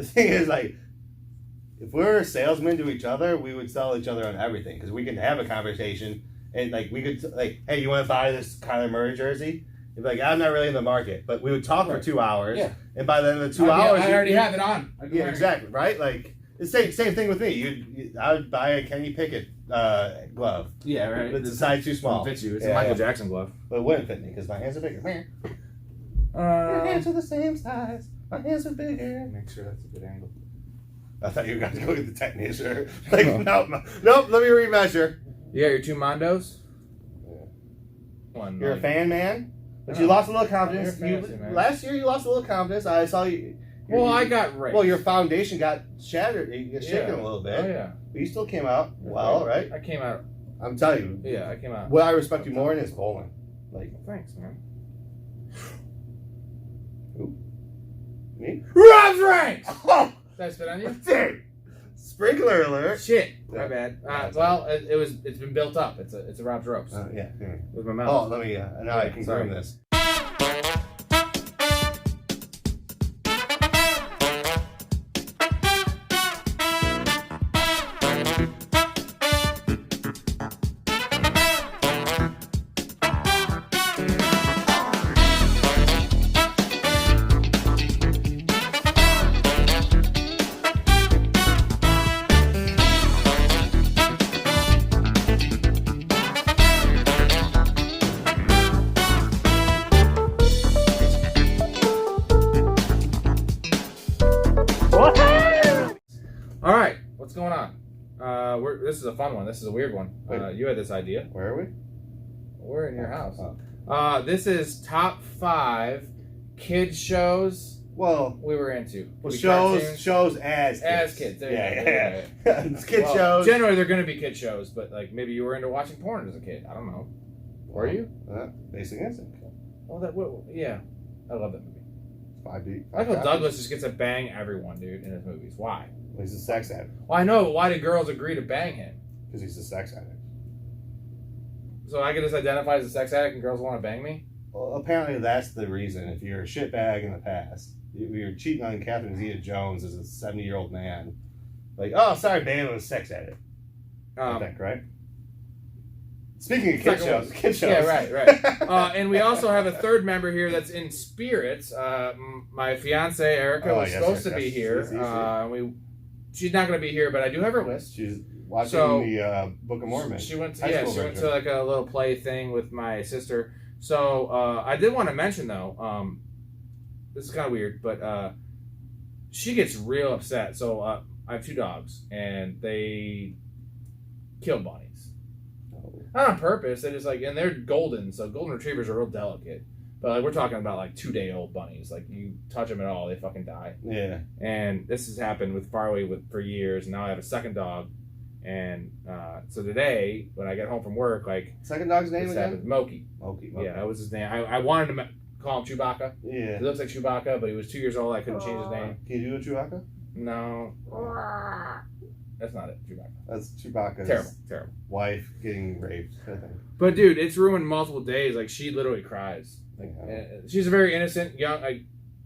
the thing is, like, if we were salesmen to each other, we would sell each other on everything because we could have a conversation and like we could like, hey, you want to buy this Kyler Murray jersey? You'd be like, I'm not really in the market, but we would talk for 2 hours, and by the end of the 2 hours, I already have it on. Yeah, exactly, right? Like the same thing with me. I would buy a Kenny Pickett glove. Yeah, right. It's a size too small. It fits you. It's a Michael Jackson glove. But it wouldn't fit me because my hands are bigger. Your hands are the same size. My hands are bigger. Make sure that's a good angle. I thought you were going to go get the technician. Like, nope, let me remeasure. You got your 2 Mondos? Yeah. You're a fan, man? But you lost a little confidence. Last year, you lost a little confidence. I saw you. I got raped. Well, your foundation got shattered. You got shaken a little bit. Oh, yeah. But you still came out well, right? I came out. I'm telling you. Yeah, I came out. What I respect you more in is bowling. Like, thanks, man. Who? Me? Rob's ranks! Oh! Did I spit on you? Dude! Sprinkler alert. Shit. My bad. Well, it's been built up. It's a Rob's ropes. Yeah. With my mouth. Oh, let me. Now I can confirm this. All right, what's going on? This is a fun one. This is a weird one. You had this idea. Where are we? We're in your house. This is top 5 kids shows. Well, we were into. Well, shows as kids. Yeah. It's kid shows. Generally, they're going to be kid shows, but like maybe you were into watching porn as a kid. I don't know. Were you? Basic Instinct. Well, yeah. I love that movie. 5D. Michael Douglas just gets to bang everyone, dude, in his movies. Why? Well, he's a sex addict. Well, I know, but why did girls agree to bang him? Because he's a sex addict. So I can just identify as a sex addict and girls want to bang me? Well, apparently that's the reason. If you're a shitbag in the past, you're cheating on Catherine Zeta-Jones as a 70-year-old man. Like, oh, sorry, babe, I was a sex addict. I think, right? Speaking of kid shows. Yeah, right. And we also have a third member here that's in spirits. My fiance Erica was supposed to be here. She's not going to be here, but I do have her list. She's watching the Book of Mormon. She went to like a little play thing with my sister. So I did want to mention though, this is kind of weird, but she gets real upset. So I have 2 dogs, and they kill bunnies. Not on purpose. They just and they're golden, so golden retrievers are real delicate. But like we're talking about like 2-day-old bunnies. Like you touch them at all, they fucking die. Yeah. And this has happened with Farley for years. And now I have a second dog, and so today when I get home from work, like second dog's name again? Moki. Moki. Yeah, that was his name. I wanted to call him Chewbacca. Yeah. He looks like Chewbacca, but he was 2 years old. I couldn't change his name. Can you do a Chewbacca? No. That's not it, Chewbacca. That's Chewbacca's terrible. Wife getting raped, I think. But dude, it's ruined multiple days. Like she literally cries. Like she's a very innocent, young, like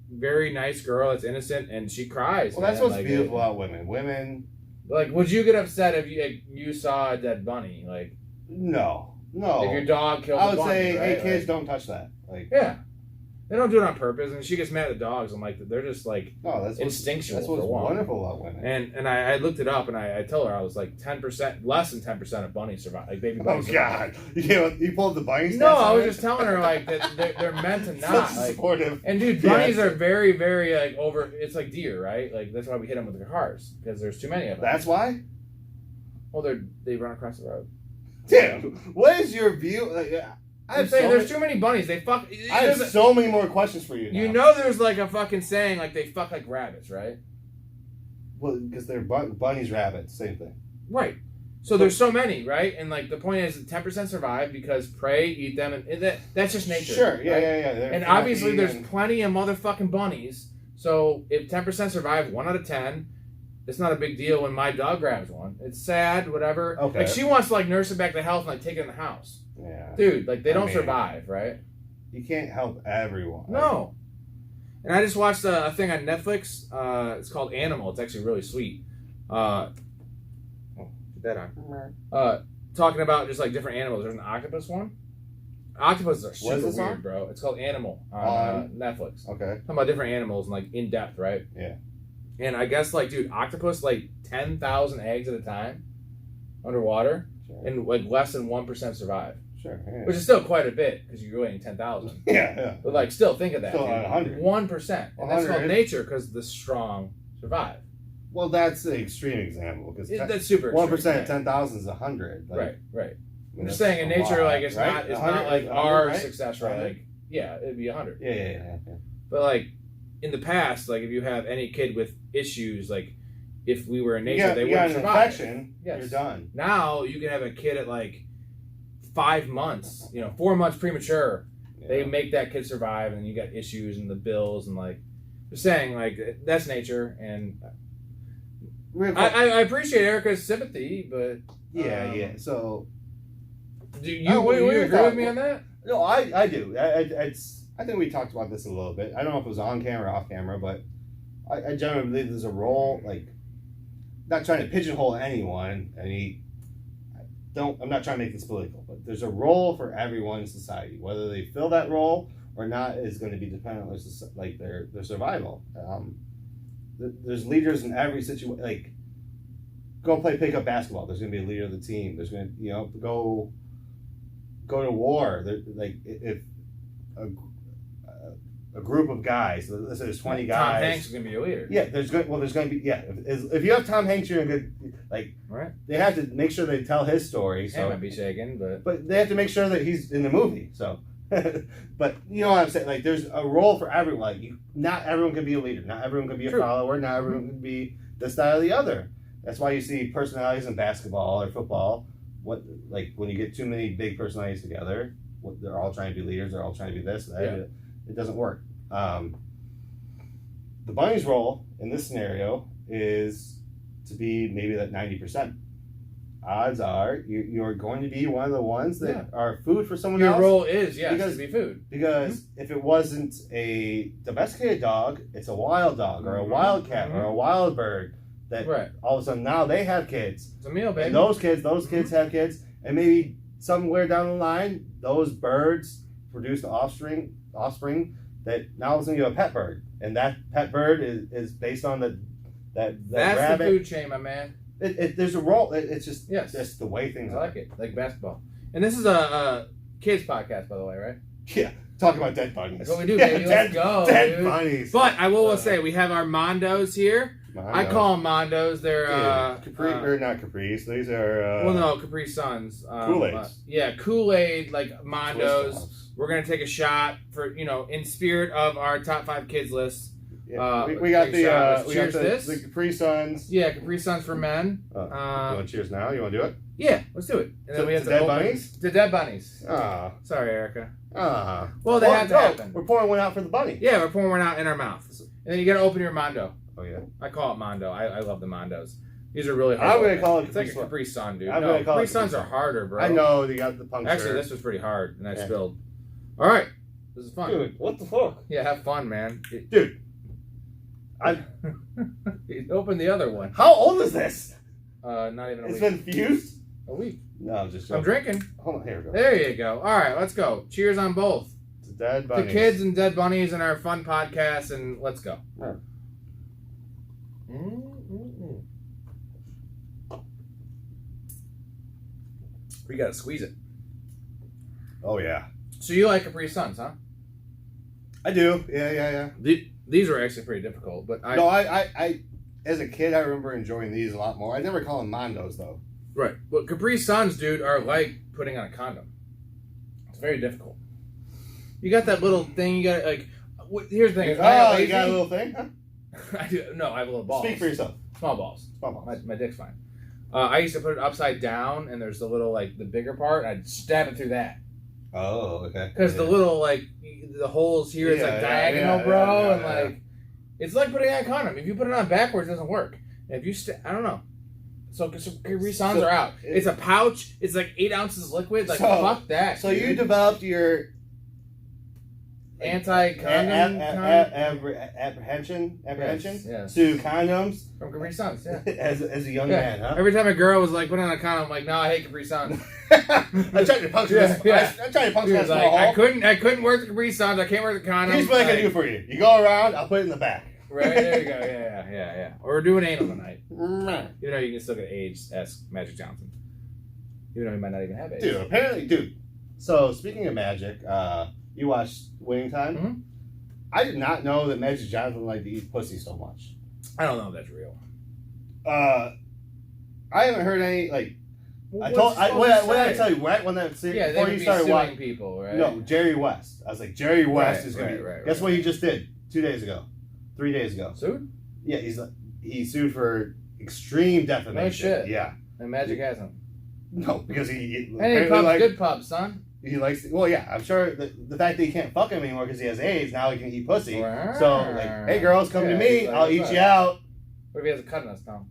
very nice girl. That's innocent, and she cries. Well, that's what's beautiful about women. Women. Like, would you get upset if you saw a dead bunny? Like, no. If your dog killed a bunny, I would say, right? hey kids, don't touch that. Like, yeah. They don't do it on purpose, and she gets mad at the dogs. I'm like, they're just like instinctual. That's what's wonderful about women. And I looked it up, and I told her I was like 10%, less than 10% of bunnies survive, like baby bunnies. Oh God, you pulled the bunnies? No, I was just telling her like that they're meant to not. Like, supportive. And dude, bunnies are very, very like over. It's like deer, right? Like that's why we hit them with their cars because there's too many of them. That's why. Well, they run across the road. Damn, what is your view? Like, I'm saying there's too many bunnies. They fuck. I have so many more questions for you now. You know there's like a fucking saying like they fuck like rabbits, right? Well, because they're bunnies, rabbits, same thing. Right. So there's so many, right? And like the point is 10% survive because prey, eat them, and that's just nature. Sure, yeah, right? yeah. And obviously there's plenty of motherfucking bunnies. So if 10% survive, 1 out of 10, it's not a big deal when my dog grabs one. It's sad, whatever. Okay. Like she wants to like nurse it back to health and like take it in the house. Yeah. Dude, like they don't survive, right? You can't help everyone. No. And I just watched a thing on Netflix. It's called Animal. It's actually really sweet. Put that on. Talking about just like different animals. There's an octopus one. Octopuses are super weird, bro. It's called Animal on Netflix. Okay. Talking about different animals and like in depth, right? Yeah. And I guess like, dude, octopus like 10,000 eggs at a time underwater, and like less than 1% survive. Sure. Yeah. Which is still quite a bit because you're weighing 10,000. Yeah. But like, still think of that. Still 100. 1%, and that's called nature because the strong survive. Well, that's the extreme example because that's super. 1% of 10,000 is 100. Like, right. I'm just saying in nature, like it's not like our success rate. Like, yeah, it'd be 100. Yeah. But like in the past, like if you have any kid with issues, like if we were in nature, they wouldn't survive. Infection, yes. You're done. Now you can have a kid at like 5 months, 4 months premature. Yeah. They make that kid survive, and you got issues and the bills and like. Just saying, like that's nature, and I appreciate Erica's sympathy, but yeah. So. Do you agree with me on that? No, I do. I think we talked about this a little bit. I don't know if it was on camera or off camera, but I generally believe there's a role, like, not trying to pigeonhole anyone, I'm not trying to make this political, but there's a role for everyone in society. Whether they fill that role or not is going to be dependent on like their survival. There's leaders in every situation. Like, go play pickup basketball. There's going to be a leader of the team. There's going to go to war. Like if a group of guys, let's say there's 20 guys. Tom Hanks is going to be a leader. Yeah, there's going to be If you have Tom Hanks, you're in good. Like, right. They have to make sure they tell his story. So might be shaken, but they have to make sure that he's in the movie. So, but you know what I'm saying? Like, there's a role for everyone. Like, not everyone can be a leader. Not everyone can be a follower. Not everyone can be this, that, or the other. That's why you see personalities in basketball or football. When you get too many big personalities together, they're all trying to be leaders. They're all trying to be this. It doesn't work. The bunny's role in this scenario is to be maybe that 90%. Odds are you're going to be one of the ones that are food for someone else. Your role is to be food. Because if it wasn't a domesticated dog, it's a wild dog or a wild cat or a wild bird. That all of a sudden now they have kids. It's a meal, baby. And those kids have kids, and maybe somewhere down the line, those birds produce the offspring that now is going to be a pet bird, and that pet bird is based on that That's rabbit. The food chain, my man. There's a role. It's just just the way things I are. like it, like basketball. And this is a kids podcast, by the way, right? Yeah. Talk about dead bunnies. That's what we do, baby. Let's go, dead dude. bunnies. But I will say we have our Mondos here. I call them Mondos. They're Capri or not Capri's. These are Capri Suns. Kool-Aids. Kool-Aid like Mondos. We're gonna take a shot for in spirit of our top 5 kids list. Yeah. We got the Capri Suns. Yeah, Capri Suns for men. You want to cheers now? You want to do it? Yeah, let's do it. And then we have dead bunnies. The dead bunnies. Sorry, Erica. Well, they had to happen. We're pouring one out for the bunny. Yeah, we're pouring one out in our mouth, and then you gotta open your Mondo. Oh yeah. I call it Mondo. I love the Mondos. These are really hard. I'm gonna call it It's like a Capri Sun, dude. Capri Suns are harder, bro. I know you got the puncture. Actually, this was pretty hard, and I spilled. All right, this is fun. Dude, what the fuck? Yeah, have fun, man. Dude, Open the other one. How old is this? Not even a week. It's been fused? A week. No, I'm just joking. I'm drinking. Hold on, here we go. There you go. All right, let's go. Cheers on both. To dead bunnies. The kids and dead bunnies and our fun podcast, and let's go. Yeah. We gotta squeeze it. Oh yeah. So you like Capri Suns, huh? I do. Yeah. These were actually pretty difficult, but I as a kid I remember enjoying these a lot more. I never call them Mondos though. Right. But Capri Suns, dude, are like putting on a condom. It's very difficult. You got that little thing. You got like. Here's the thing. You got a little thing, huh? I do. No, I have little balls. Speak for yourself. Small balls. Small balls. My dick's fine. I used to put it upside down, and there's the little like the bigger part. And I'd stab it through that. Oh, okay. Because the little like the holes here is like diagonal, bro, and like it's like putting on a condom. If you put it on backwards, it doesn't work. And if you I don't know. So Capri Suns are out. It's a pouch. It's like 8 ounces liquid. Like fuck that. So dude. You developed your Anti-condom? Apprehension Yes. to condoms From Capri Suns, yeah. as a young man, huh? Every time a girl was like, put on a condom, I'm like, no, I hate Capri Suns. I tried to puncture this. I tried to puncture this like, small hole. I couldn't work the Capri Suns. I can't work the condom. Here's what I can do for you. You go around, I'll put it in the back. Right, there you go. Yeah. Or we're doing anal tonight. You know, you can still get AIDS, ask Magic Johnson. Even though he might not even have AIDS. Dude, apparently. So, speaking of Magic, you watched Winning Time? Mm-hmm. I did not know that Magic Johnson liked to eat pussy so much. I don't know if that's real. I haven't heard any, like... What did I tell you, right? When that before you started watching people, right? No, Jerry West. I was like, Jerry West is going to right. Guess what he just did 2 days ago? 3 days ago. Sued? Yeah, he sued for extreme defamation. No shit. Yeah. And Magic hasn't. No, because he Hey, pub's good pub, son. He likes. Well, yeah, I'm sure the fact that he can't fuck him anymore because he has AIDS. Now he can eat pussy. Right. So like, hey girls, come to me. I'll eat you out. What if he has a cut in us, Tom?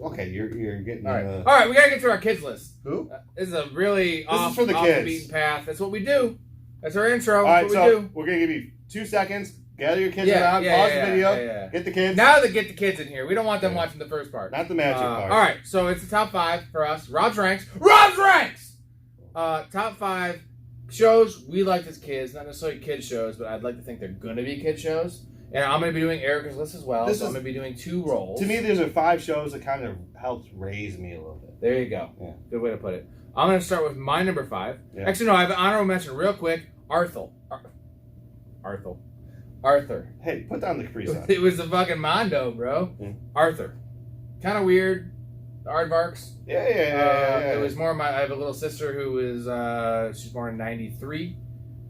Okay, you're getting. All right, we gotta get to our kids list. Who? This is a really off for the kids. the beaten path. That's what we do. That's our intro. All right, That's what we do. we're gonna give you 2 seconds. Gather your kids around. Pause the video. Get the kids. Now they get the kids in here. We don't want them watching the first part. Not the magic part. All right, so it's the top 5 for us. Rob's ranks. Rob's ranks. Top 5 shows we liked as kids. Not necessarily kid shows, but I'd like to think they're gonna be kid shows. And I'm going to be doing Erica's list as well. I'm going to be doing 2 roles. To me, these are 5 shows that kind of helped raise me a little bit. There you go. Yeah. Good way to put it. I'm going to start with my number 5. Yeah. Actually, no, I have an honorable mention real quick. Arthur. Hey, put down the Capri Sun. It was the fucking Mondo, bro. Yeah. Arthur. Kind of weird. The aardvarks. Yeah. It was more I have a little sister who is, she's born in 93.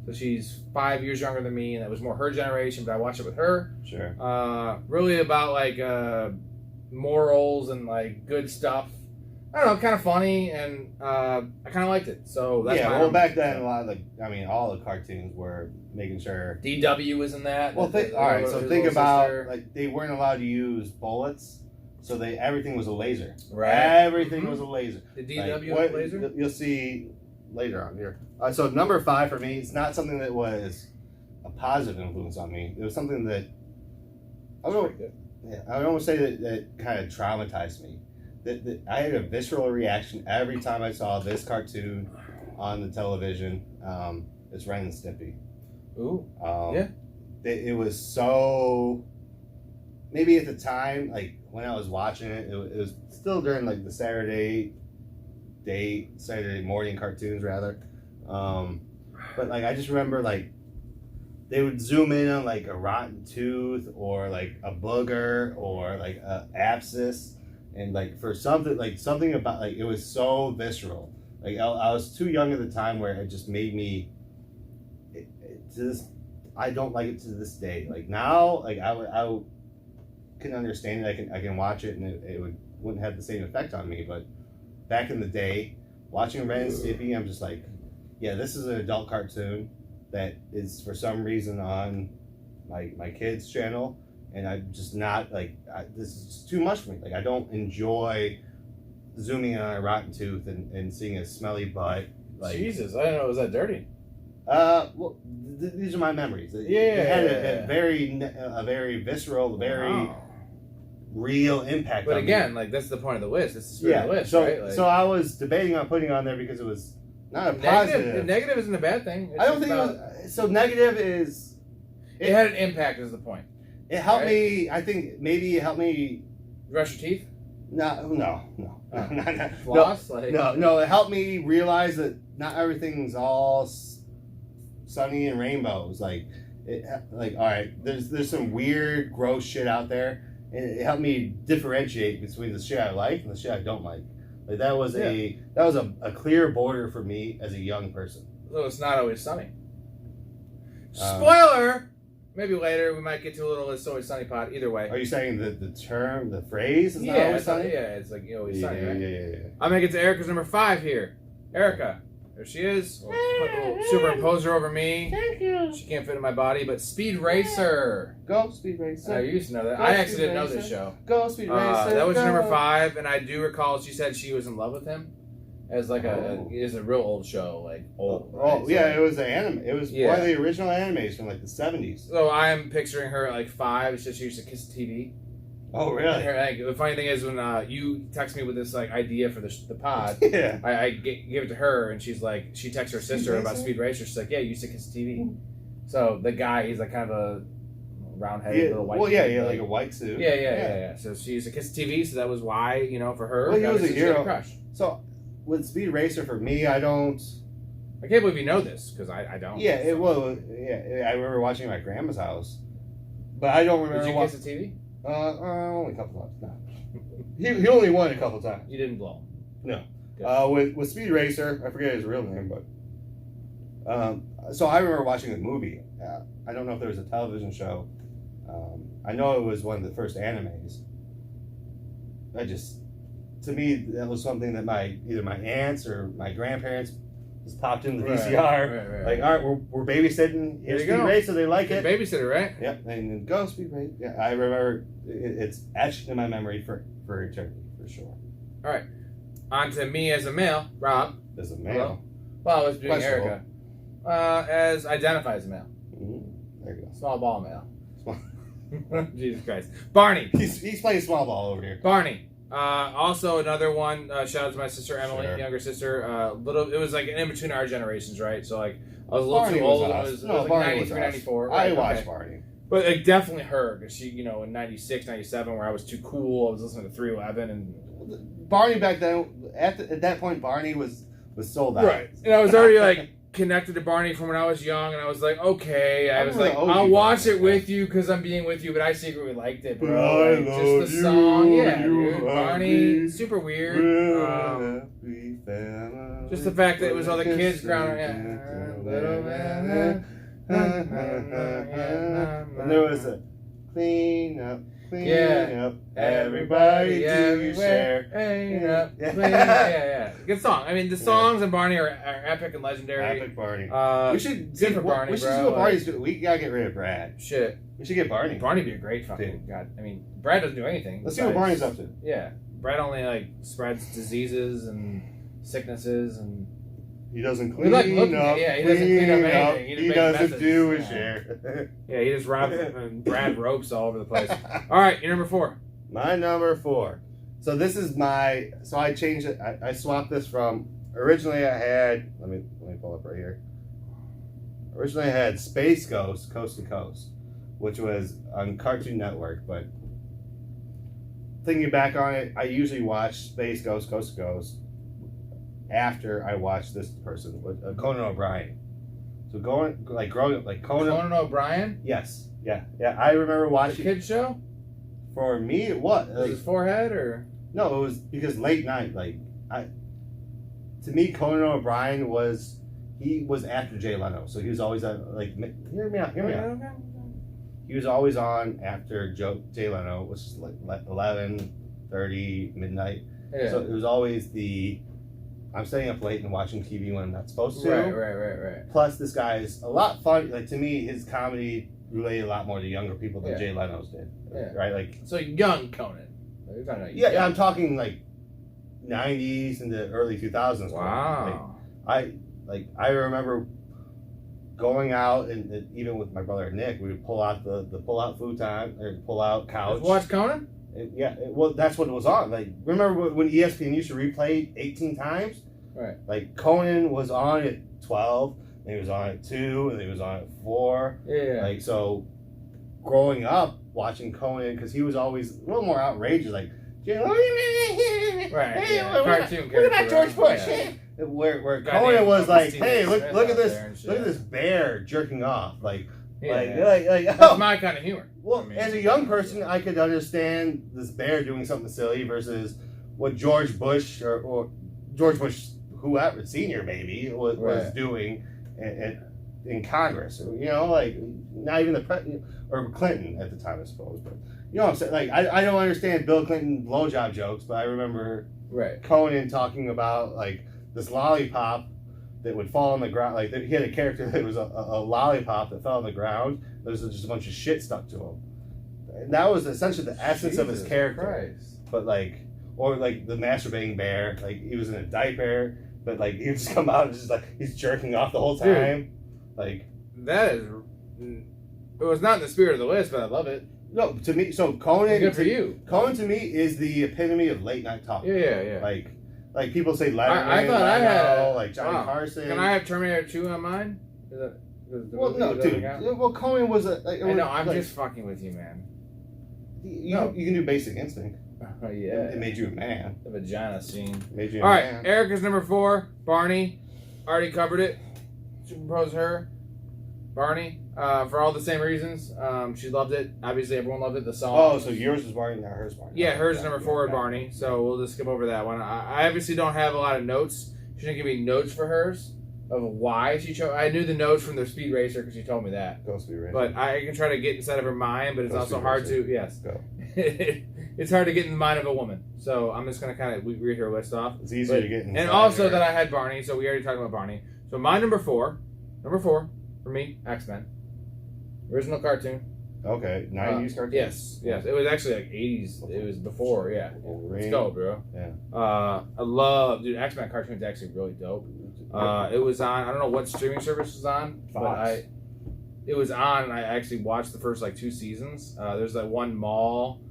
So she's 5 years younger than me, and that was more her generation, but I watched it with her. Sure. Really about, like, morals and, like, good stuff. I don't know, kind of funny, and I kind of liked it. So that's my number. Back then, a lot of all the cartoons were making sure. DW was in that. Well, think about, like, they weren't allowed to use bullets, so everything was a laser. Right. Everything was a laser. The DW was a laser? You'll see later on here. So number 5 for me, it's not something that was a positive influence on me. It was something that I would almost say that kind of traumatized me. That I had a visceral reaction every time I saw this cartoon on the television. It's Ren and Stimpy. Ooh. Yeah. It was so. Maybe at the time, like when I was watching it, it was still during like the Saturday morning cartoons rather. But like I just remember like they would zoom in on like a rotten tooth or like a booger or like a abscess, and like for something about like it was so visceral. Like I was too young at the time where it just made me. I don't like it to this day. Like now, like I can understand it. I can watch it and it wouldn't have the same effect on me. But back in the day, watching Ren and Stimpy, I'm just like, yeah, this is an adult cartoon that is for some reason on my kids' channel, and I'm just not like this is just too much for me. Like I don't enjoy zooming in on a rotten tooth and seeing a smelly butt. Like Jesus, I didn't know it was that dirty. Well, these are my memories. It had a very visceral, very real impact. But on again, me. like that's the point of the list. It's the spirit of the list, so, right? Like, so I was debating on putting it on there because it was not a positive. Negative isn't a bad thing. I don't think it was. So negative is. It had an impact. Is the point. It helped me. I think maybe it helped me. Brush your teeth. No. Floss. No. It helped me realize that not everything's all sunny and rainbows. Like all right, there's some weird, gross shit out there, and it helped me differentiate between the shit I like and the shit I don't like. Like that was a clear border for me as a young person. So it's not always sunny. Spoiler. Maybe later we might get to a little "It's Always Sunny" pod. Either way. Are you saying the phrase is not always sunny? Yeah, it's like always sunny, right? Yeah. I'm gonna get to Erica's number 5 here. Erica, there she is. We'll superimpose her over me. Thank you. She can't fit in my body, but Speed Racer. Go Speed Racer. You used to know that. I actually didn't know this show. Go Speed Racer. That was number 5, and I do recall she said she was in love with him, as like is a real old show, like old. Oh, right? yeah, So, it was the anime. It was one of the original animes from like the 70s. So I'm picturing her at like 5. It's just she used to kiss the TV. Oh, really? Her, like, the funny thing is when you text me with this like idea for the pod, Yeah. I give it to her and she's like, she texts her sister about Speed Racer. She's like, yeah, you used to kiss the TV. So the guy, he's like kind of a round-headed little white. Well, yeah, like a white suit. Yeah. So she used to kiss the TV, so that was why, you know, for her. Well, he was a hero. Crush. So with Speed Racer, for me, I don't. I can't believe you know this because I don't. Yeah, I remember watching it at my grandma's house, but I don't remember. Did you kiss the TV? Only a couple times. No, he only won a couple times. You didn't blow. No. With Speed Racer, I forget his real name, but so I remember watching the movie. I don't know if there was a television show. I know it was one of the first animes. To me, that was something that either my aunts or my grandparents just popped in the VCR. Right. Like, all right, we're babysitting. Here's Speed Racer, they like it. Babysitter, right? Yep, and go Speed Racer. Yeah, I remember it's etched in my memory for eternity, for sure. All right, on to me as a male, Rob. As a male. Hello? Well, I was doing Erica. As identify as a male. Mm-hmm. There you go. Small ball male. Jesus Christ. Barney. He's playing small ball over here. Barney. Also another one. Shout out to my sister Emily, Sure. younger sister. It was like in between our generations, right? So like I was a little Barney too old. was It was like Barney 93, was 94. I Right? watched Okay. Barney. But like definitely her, because she, you know, in 96, 97, where I was too cool, I was listening to 311 and Barney back then, at that point, Barney was sold out. right. And I was already like connected to Barney from when I was young, and I was like, okay, I was like, I'll watch it with you because I'm being with you, but I secretly liked it, bro. Like, just the song, yeah, dude. Barney, super weird. Just the fact that it was all the kids growing up. And there was a clean up, everybody do your share. Yeah. Good song. I mean, the songs and Barney are epic and legendary. Epic Barney. We should good for Barney, we should bro. see what Barney's doing. We gotta get rid of Brad. Shit. We should get Barney. Barney'd be a great fucking god. I mean, Brad doesn't do anything. Let's see what Barney's up to. Yeah. Brad only like spreads diseases and sicknesses and he doesn't clean up. He doesn't clean up anything. He doesn't do his share. Yeah, he just robs and Brad ropes all over the place. All right, your number 4. My number 4. So this is so I changed it. I swapped this from, originally I had, let me pull up right here. Originally I had Space Ghost, Coast to Coast, which was on Cartoon Network, but thinking back on it, I usually watch Space Ghost, Coast to Coast after I watch this person, with Conan O'Brien. So growing up, like Conan O'Brien? Yes. Yeah. I remember watching. The kids show? For me, it was. Was his forehead or? No, it was because late night. To me, Conan O'Brien was after Jay Leno, so he was always on. Like, hear me out. He was always on after Jay Leno, which is like 11:30 midnight. Yeah. So it was always I'm staying up late and watching TV when I'm not supposed to. Right. Plus, this guy is a lot funny. Like, to me, his comedy related a lot more to younger people than Jay Leno's did. Yeah. Right? Like, so young Conan. You're talking about yeah, I'm talking like 90s into early 2000s. Wow. I remember going out and even with my brother Nick, we would pull out the pull-out futon or pull-out couch. Watch Conan? Well, that's what it was on. Like, remember when ESPN used to replay 18 times? Right. Like, Conan was on at 12, and he was on at 2, and he was on at 4. Yeah. Like, so, growing up, watching Conan, because he was always a little more outrageous, like, right. Hey, Yeah. Cartoon what about George Bush? Yeah. Where Goddamn Conan was like, Steve hey, look Smith at out there this bear jerking off. Like, That's oh. my kind of humor. Well, as a young person, I could understand this bear doing something silly versus what George Bush or George Bush, whoever, senior maybe, was doing in Congress. You know, like, not even the president, or Clinton at the time, I suppose. But, you know what I'm saying? Like, I don't understand Bill Clinton blowjob jokes, but I remember Conan talking about, like, this lollipop that would fall on the ground. Like, he had a character that was a lollipop that fell on the ground. There was just a bunch of shit stuck to him. And that was essentially the essence of his character. Christ. But, like, or like the masturbating bear. Like he was in a diaper, but like he would just come out and just like he's jerking off the whole time. Dude, like that is. It was not in the spirit of the list, but I love it. No, to me, so Conan. Good for you. Conan to me is the epitome of late night talk. Yeah. Like people say Letterman, I thought I had like Johnny Carson. Can I have Terminator 2 on mine? Well, no, dude. Well, Conan was a. Like, I know. I'm like, just fucking with you, man. You can do Basic Instinct. Oh yeah. It made you a man. The vagina scene. Made you all right, man. Erica's number 4. Barney. Already covered it. Superimposed her. Barney. For all the same reasons. She loved it. Obviously, everyone loved it. The song. Oh, so yours was Barney, not hers Barney. Yeah, hers is number 4 with Barney. So we'll just skip over that one. I obviously don't have a lot of notes. She didn't give me notes for hers of why she chose. I knew the notes from the Speed Racer because she told me that. Go Speed Racer. But I can try to get inside of her mind, but it's also hard to. Yes. Go. It's hard to get in the mind of a woman. So I'm just gonna kind of read her list off. It's easier to get inside. And also that I had Barney, so we already talked about Barney. So my number 4 for me, X-Men. Original cartoon. Okay, 90s cartoon? Yes. It was actually like 80s. It was before, yeah. Let's go, bro. Yeah. I love, dude, X-Men cartoon's actually really dope. It was on, I don't know what streaming service it was on, but it was on, and I actually watched the first, 2 seasons. There's, one mall,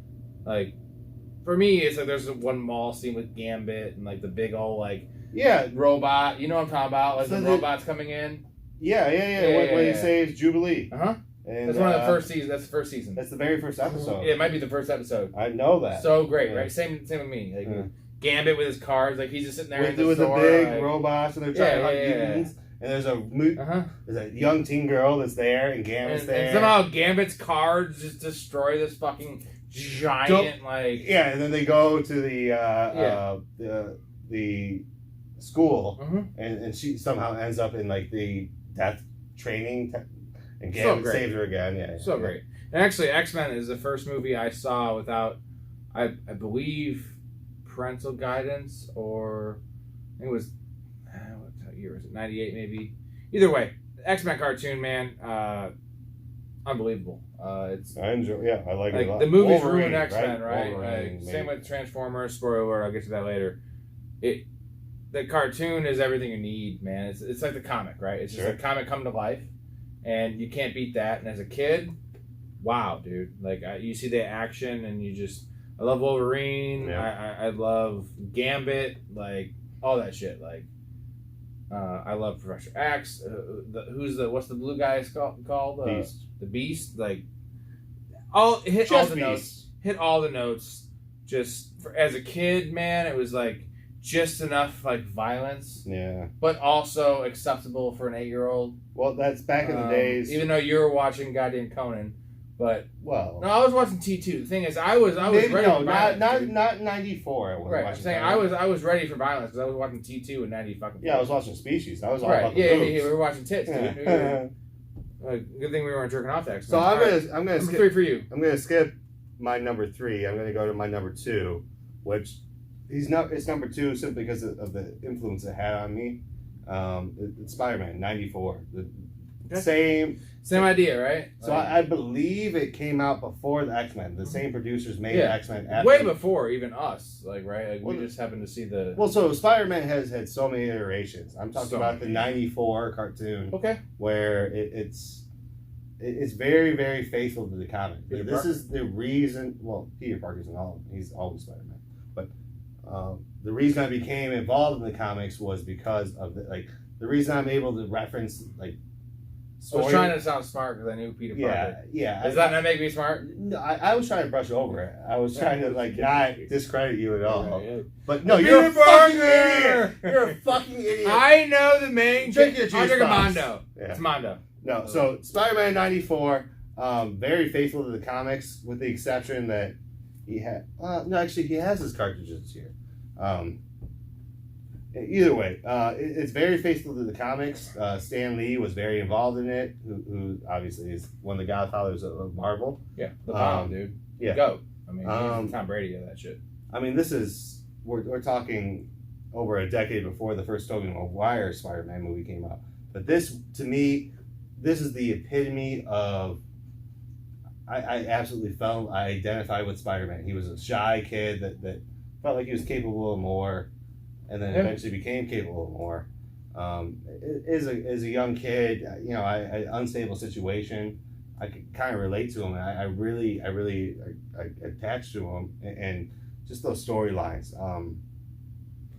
for me, it's there's one mall scene with Gambit and, the big old, robot. You know what I'm talking about? The robots coming in. Yeah. When he saves Jubilee. Uh-huh. And, that's one of the first seasons. That's the first season. That's the very first episode. Yeah, it might be the first episode. I know that. So great, right? Same with me. Gambit with his cards, he's just sitting there with the big robots, and they're trying to hunt mutants. And there's a young teen girl that's there, and Gambit's there. And somehow Gambit's cards just destroy this fucking giant Yeah, and then they go to the school, and she somehow ends up in the death training. And Gambit saved her again. Yeah. So great. And actually, X-Men is the first movie I saw without, I believe, parental guidance, or I think it was, what year was it? 98 maybe. Either way, X-Men cartoon, man, unbelievable. I enjoy. Yeah, I like it a lot. The movies ruined X-Men, right? Same with Transformers. Spoiler, I'll get to that later. The cartoon is everything you need, man. It's like the comic, right? It's just a comic come to life. And you can't beat that. And as a kid, wow, dude. You see the action, and I love Wolverine. Yeah. I love Gambit. All that shit. I love Professor X. What's the blue guy called? Beast. The Beast. All the notes. Hit all the notes. As a kid, man, it was just enough violence, but also acceptable for an 8-year-old. Well, that's back in the days. Even though you were watching goddamn Conan, but no, I was watching T2. The thing is, I was ready. No, not 94. Right, I'm saying I was ready for violence because I was watching T2 in 90 fucking. Yeah, I was watching Species. I was all about the boobs. Yeah, we were watching tits, dude. Good thing we weren't jerking off that. So I'm gonna skip 3 for you. I'm gonna skip my number 3. I'm gonna go to my number 2, which. It's number 2 simply because of the influence it had on me. It's Spider-Man, 94. Same idea, right? So I believe it came out before the X-Men. The same producers made the X-Men after. Way before even us, we just happened to see the. Well, so Spider-Man has had so many iterations. I'm talking about the 94 cartoon. Okay. Where it's very, very faithful to the comic. This is the reason. Well, Peter Parker's in all of them. He's always Spider-Man. The reason I became involved in the comics was because of the reason I'm able to reference story. I was trying to sound smart because I knew Peter Parker. Yeah. Does that not make me smart? No, I was trying to brush over it. I was trying to not discredit you at all. Yeah. But no, Peter you're a fucking Parker! idiot. You're a fucking idiot. I know the main. Drink your juice. I'm drinking Mondo. Yeah. It's Mondo. No, so Spider-Man 94, very faithful to the comics, with the exception that he had. No, actually, he has his cartridges here. Either way, it's very faithful to the comics. Stan Lee was very involved in it, who obviously is one of the godfathers of Marvel. Yeah, the bomb, dude. Yeah. Go. I mean, he's Tom Brady of that shit. I mean, we're talking over a decade before the first Tobey Maguire Spider-Man movie came out. But this, to me, this is the epitome of. I absolutely I identified with Spider-Man. He was a shy kid that felt like he was capable of more, and then eventually became capable of more. As a young kid, you know, I unstable situation. I could kind of relate to him, and I really attached to him, and just those storylines.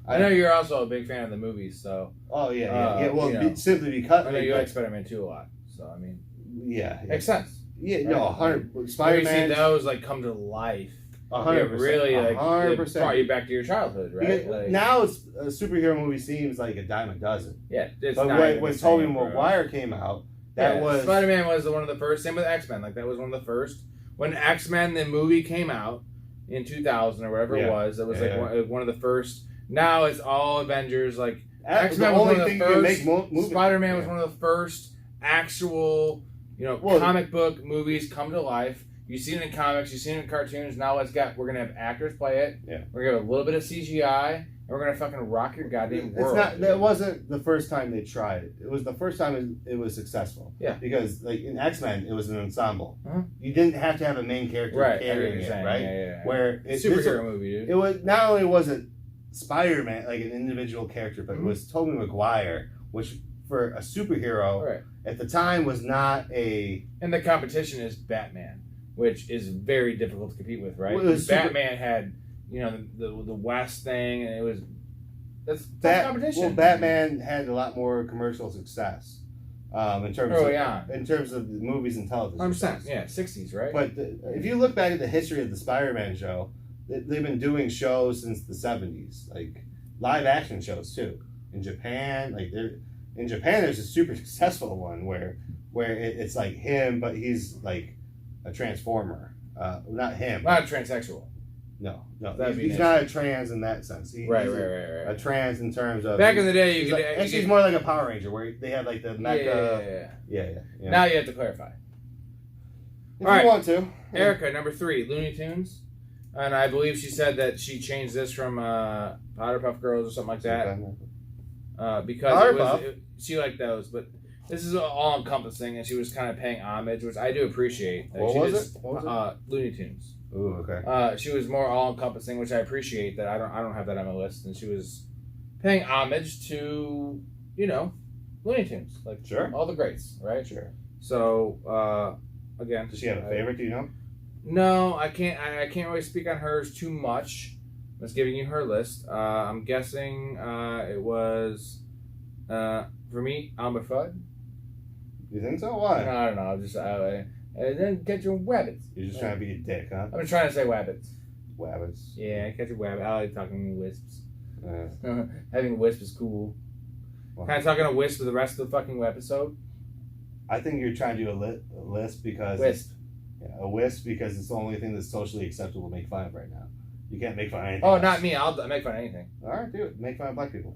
I know you're also a big fan of the movies, so. Oh yeah. Well, you know, simply because I know you like Spider-Man 2 a lot, so I mean. Yeah. Makes sense. Yeah. Right? No, 100. Spider-Man. You see those like come to life. 100%. Really, like 100%. Brought you back to your childhood, right? Like, now, it's a superhero movie seems like a dime a dozen. Yeah, it's but not when Tobey Maguire came out, that was Spider-Man was one of the first. Same with X-Men, like that was one of the first. When X-Men the movie came out in 2000 or whatever it was one of the first. Now it's all Avengers. Like X-Men was one of the first. Spider-Man was one of the first actual, comic book movies come to life. You've seen it in comics, you've seen it in cartoons. Now we're gonna have actors play it. Yeah. We're gonna have a little bit of CGI, and we're gonna fucking rock your goddamn world. That wasn't the first time they tried it. It was the first time it was successful. Yeah. Because like in X-Men, it was an ensemble. Uh-huh. You didn't have to have a main character carrying it, right? Yeah. Where superhero movie, dude. It was not only was it Spider-Man like an individual character, but it was Tobey Maguire, which for a superhero at the time was not a. And the competition is Batman, which is very difficult to compete with, right? Well, Batman had, the West thing, and that's competition. Well, Batman had a lot more commercial success in terms of movies and television. 100%, yeah, 60s, right? But if you look back at the history of the Spider-Man show, they've been doing shows since the 70s, like live action shows too. In Japan, there's a super successful one where it's like him, but he's like a transformer. Not him. Not a transsexual. No. He's not a trans in that sense. Right. A trans in terms of. Back in the day, he's more like a Power Ranger where they have like the mecha. Yeah. Now you have to clarify. If you want to. Erica, number 3, Looney Tunes. And I believe she said that she changed this from Powerpuff Girls or something like that. Because she liked those, but this is all encompassing, and she was kind of paying homage, which I do appreciate. What was it? Looney Tunes. Ooh, okay. She was more all encompassing, which I appreciate. That I don't have that on my list, and she was paying homage to Looney Tunes, like all the greats, right? Sure. So again, does she have a favorite? Do you know? No, I can't. I can't really speak on hers too much. I was giving you her list. I'm guessing it was for me Elmer Fudd. You think so? Why? No, I don't know. And then catch your wabbits. You're just trying to be a dick, huh? I'm trying to say wabbits. Wabbits. Yeah, catch your wabbit. I like talking wisps. Having a wisp is cool. Well, kind of talking a wisp for the rest of the fucking episode. I think you're trying to do a list because wisp. A wisp because it's the only thing that's socially acceptable to make fun of right now. You can't make fun of anything. Oh, else. Not me. I'll make fun of anything. All right, do it. Make fun of black people.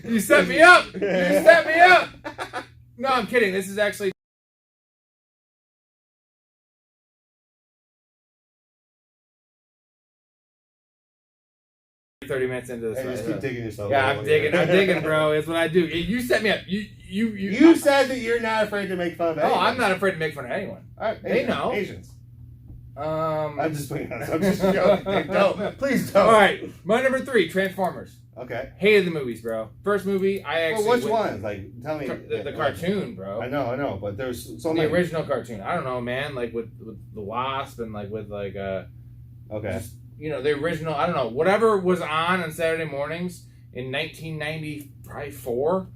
You set me up. You set me up. No, I'm kidding. This is actually. 30 minutes into this. Hey, just keep digging yourself. Yeah, I'm digging, bro. It's what I do. You set me up. You said that you're not afraid to make fun of anyone. Oh, I'm not afraid to make fun of anyone. All right, they know. Asians. I'm just playing on. I'm just joking. Don't. Please don't. All right, my number 3, Transformers. Okay. Hated the movies, bro. First movie, I actually. Well, which ones? Like, tell me. The cartoon, bro. I know, but there's so many. The original cartoon. I don't know, man. Like with the Wasp and like with like Okay. Just, the original. I don't know. Whatever was on Saturday mornings in 1994,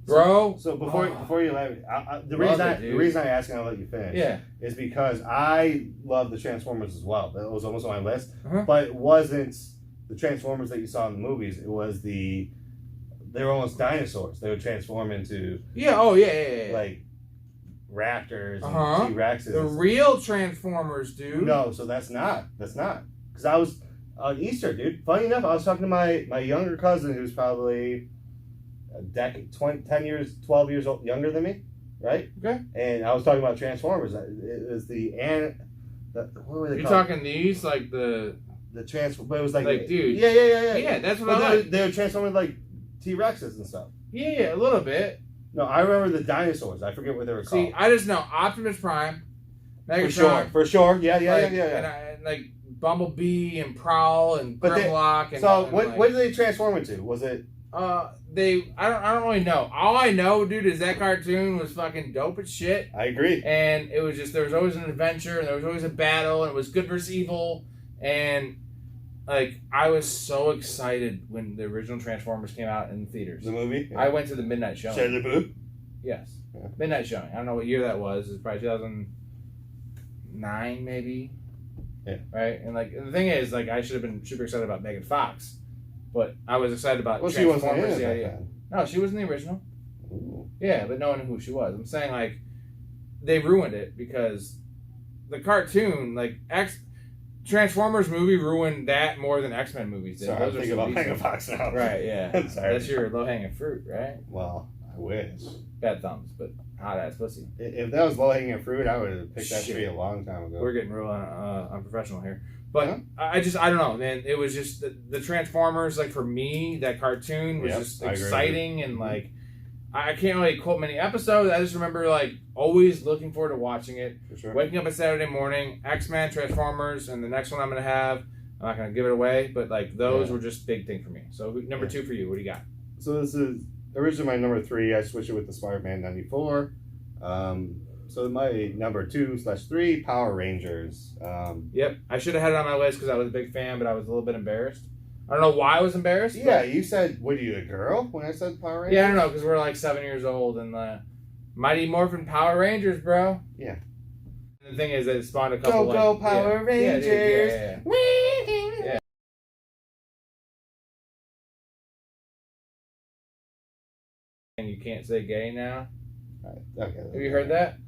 bro. So before you let me, the reason I ask and I'll let you finish. Is because I love the Transformers as well. That was almost on my list, but it wasn't the Transformers that you saw in the movies. It was they were almost dinosaurs. They would transform into like raptors and T-Rexes. The real Transformers, dude. No, so that's not. Because I was on Easter, dude. Funny enough, I was talking to my younger cousin who's probably a decade, 10 years, 12 years old, younger than me, right? Okay. And I was talking about Transformers. It was what were they called? You're talking these, like the Transformers, but it was like dude. Yeah. Yeah, that's what I like. They were transforming like T-Rexes and stuff. Yeah, a little bit. No, I remember the dinosaurs. I forget what they were called. See, I just know Optimus Prime, Megatron. For sure. Yeah. And like Bumblebee and Prowl and Grimlock. What did they transform into? Was it? I don't really know. All I know, dude, is that cartoon was fucking dope as shit. I agree. And it was just, there was always an adventure, and there was always a battle, and it was good versus evil. And like, I was so excited when the original Transformers came out in theaters. The movie? Yeah. I went to the midnight showing. Shia LaBeouf? Yes. Yeah. Midnight showing. I don't know what year that was. It was probably 2009, maybe. Yeah. Right? And like, the thing is, like, I should have been super excited about Megan Fox. But I was excited about Transformers. She wasn't in it. No, she wasn't the original. Ooh. Yeah, but no one knew who she was. I'm saying, like, they ruined it because the cartoon, like, Transformers movie ruined that more than X-Men movies did. Sorry, I'm thinking about Megan Fox now. Right, yeah. I'm sorry. That's your low-hanging fruit, right? Well, I wish. Bad thumbs, but hot-ass pussy. If that was low-hanging fruit, I would have picked that tree a long time ago. We're getting real unprofessional here. But I don't know, man. It was just the Transformers, like, for me, that cartoon was just exciting. And, like, I can't really quote many episodes. I just remember, like, always looking forward to watching it. For sure. Waking up on Saturday morning, X-Men, Transformers, and the next one I'm going to have, I'm not going to give it away, but, like, those were just big thing for me. So, number 2 for you. What do you got? So, this is originally my number 3. I switched it with the Spider-Man 94. So my number 2/3, Power Rangers. Yep, I should have had it on my list because I was a big fan, but I was a little bit embarrassed. I don't know why I was embarrassed. Yeah, you said, "What are you, a girl?" When I said Power Rangers. Yeah, I don't know because we're like 7 years old and Mighty Morphin Power Rangers, bro. Yeah. And the thing is that it spawned a couple. Go Power Rangers! Yeah. And you can't say gay now. Right. Okay. Have you heard that?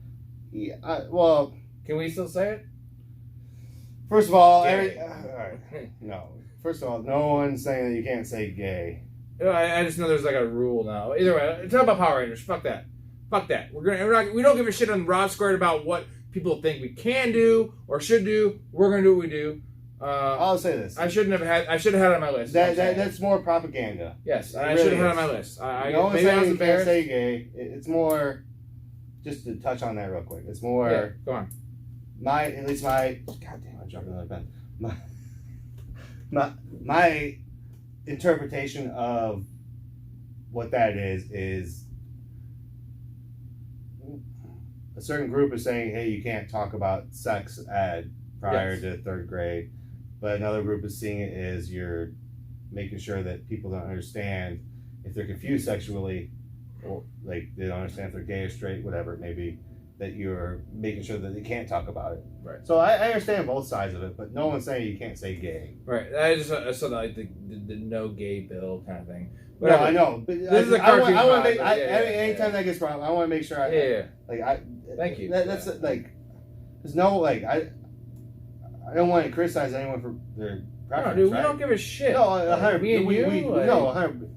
Yeah. Well, can we still say it? First of all, no. First of all, no one's saying that you can't say gay. I just know there's like a rule now. Either way, talk about Power Rangers. Fuck that. We don't give a shit on Raw Squared about what people think we can do or should do. We're gonna do what we do. I'll say this. I should have had it on my list. That's more propaganda. Yes, I should have had it on my list. No one's saying you can't say gay. It's more. Just to touch on that real quick, it's more. Yeah, go on. God damn, I'm jumping on the pen. My interpretation of what that is a certain group is saying, hey, you can't talk about sex ed prior to 3rd grade, but another group is seeing it as you're making sure that people don't understand if they're confused sexually, or like they don't understand if they're gay or straight, whatever it may be, that you're making sure that they can't talk about it. Right. So I understand both sides of it, but no one's saying you can't say gay. Right. I just sort of like the no gay bill kind of thing. Whatever. No, I know. But this is a cartoon. Anytime that gets brought up, I want to make sure Thank you. That's like, there's no like I don't want to criticize anyone for their preference. No, dude, we don't give a shit. No, like, me and you.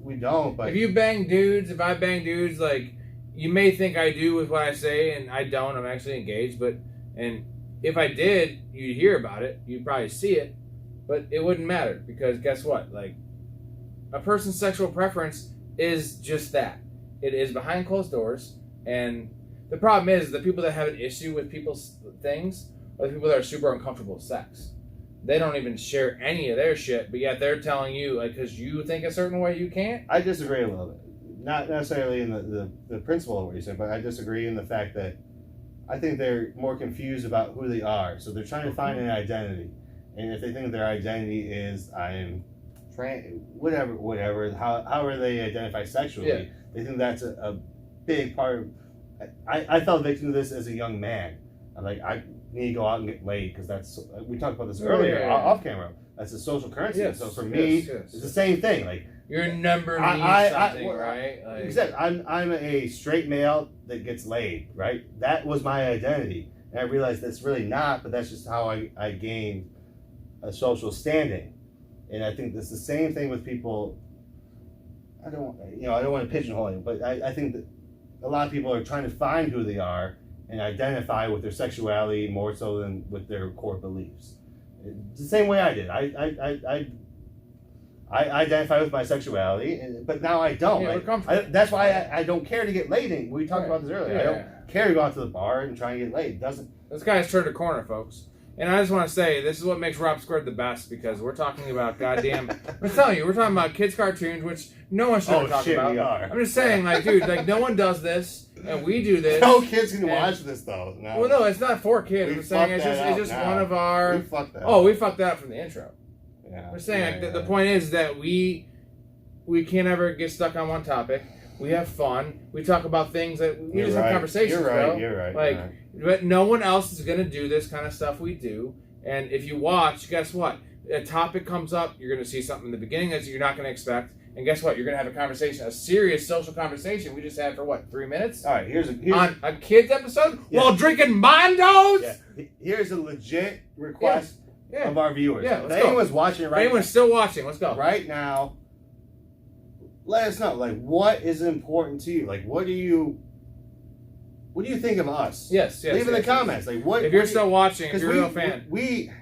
We don't. But if you bang dudes, if I bang dudes, like, you may think I do with what I say, and I don't. I'm actually engaged, and if I did, you'd hear about it. You'd probably see it, but it wouldn't matter because guess what? Like, a person's sexual preference is just that. It is behind closed doors, and the problem is the people that have an issue with people's things are the people that are super uncomfortable with sex. They don't even share any of their shit, but yet they're telling you, like, because you think a certain way, you can't. I disagree a little bit. Not necessarily in the principle of what you said, but I disagree in the fact that I think they're more confused about who they are. So they're trying to find an identity. And if they think their identity is I'm trans, whatever, however they identify sexually, they think that's a big part of. I fell victim to this as a young man. I'm like, I need to go out and get laid because that's, we talked about this earlier off camera. That's a social currency. Yes, so for me, it's the same thing. Like, your number means something, right? Like, exactly. I'm a straight male that gets laid, right? That was my identity, and I realized that's really not. But that's just how I gained a social standing, and I think that's the same thing with people. I don't want to pigeonhole you, but I think that a lot of people are trying to find who they are and identify with their sexuality more so than with their core beliefs. It's the same way I did. I identify with my sexuality, but now I don't. That's why I don't care to get laid. We talked about this earlier. I don't care to go out to the bar and try and get laid. This guy's turned a corner, folks. And I just want to say, this is what makes Rob Squared the best, because we're talking about goddamn... I'm telling you, we're talking about kids' cartoons, which no one should ever talk about. We are. I'm just saying, like, dude, like, no one does this, and we do this. No kids can watch this, though. No. Well, no, it's not for kids. I'm saying it's just one of our... We fucked that we fucked that up from the intro. Yeah. We're saying, the point is that we can't ever get stuck on one topic. We have fun. We talk about things that we just have conversations, bro. You're right. Like, but no one else is gonna do this kind of stuff we do. And if you watch, guess what? A topic comes up. You're gonna see something in the beginning that you're not gonna expect. And guess what? You're gonna have a conversation, a serious social conversation. We just had for what, 3 minutes? All right. Here's on a kids episode while drinking Mondos. Yeah. Here's a legit request of our viewers. Yeah. If anyone's watching if anyone's still watching, let's go right now. Let us know, like, what is important to you? Like, what do you think of us? Yes. Leave in the comments. Like, what if you're still watching, if you're a real fan.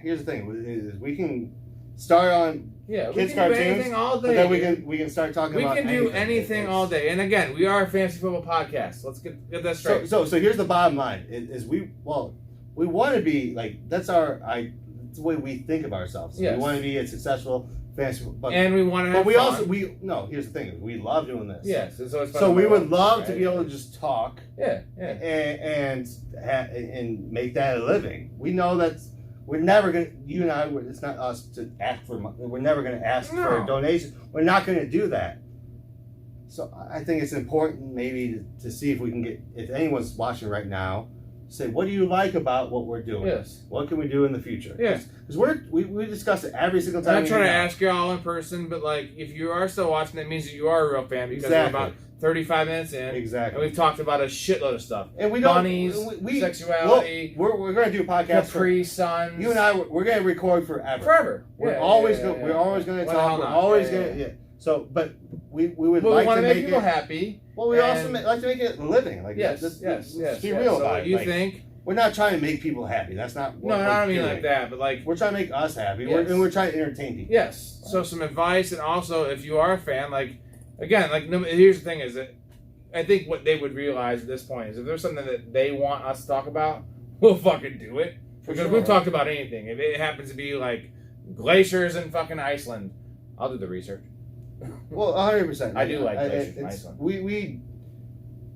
Here's the thing: is we can start on kids cartoons all day. But then we can start talking. We about can do anything all day. And again, we are a fantasy football podcast. Let's get that straight. So here's the bottom line: is we want to be like that's the way we think of ourselves. Yes. We want to be a successful fantasy, and we want to have but fun. here's the thing: we love doing this. Yes, so it's fun. So we would love to be able to just talk. And make that a living. We know that we're never gonna. You and I. It's not us to ask for money. We're never gonna ask for a donation. We're not gonna do that. So I think it's important maybe to see if we can get. If anyone's watching right now, say, what do you like about what we're doing? Yes. What can we do in the future? Yes. Because we discuss it every single time. I'm not trying to ask you all in person, but like, if you are still watching, that means that you are a real fan, because we're about 35 minutes in. Exactly. And we've talked about a shitload of stuff. And we don't. Bunnies, sexuality. We're going to do a podcast. Capri Suns. You and I, we're going to record forever. Forever. We're always going to talk. We're always going to. So, but we would like to make people happy. Well, we also like to make it a living. Like yes. Be real about it. You think. We're not trying to make people happy. That's not what I don't mean like that, but like... We're trying to make us happy, yes. and we're trying to entertain people. Yes. So some advice, and also, if you are a fan, like, again, like, here's the thing is that I think what they would realize at this point is if there's something that they want us to talk about, we'll fucking do it. Because we've talked about anything. If it happens to be, like, glaciers in fucking Iceland, I'll do the research. Well, 100%. I do like glaciers in Iceland.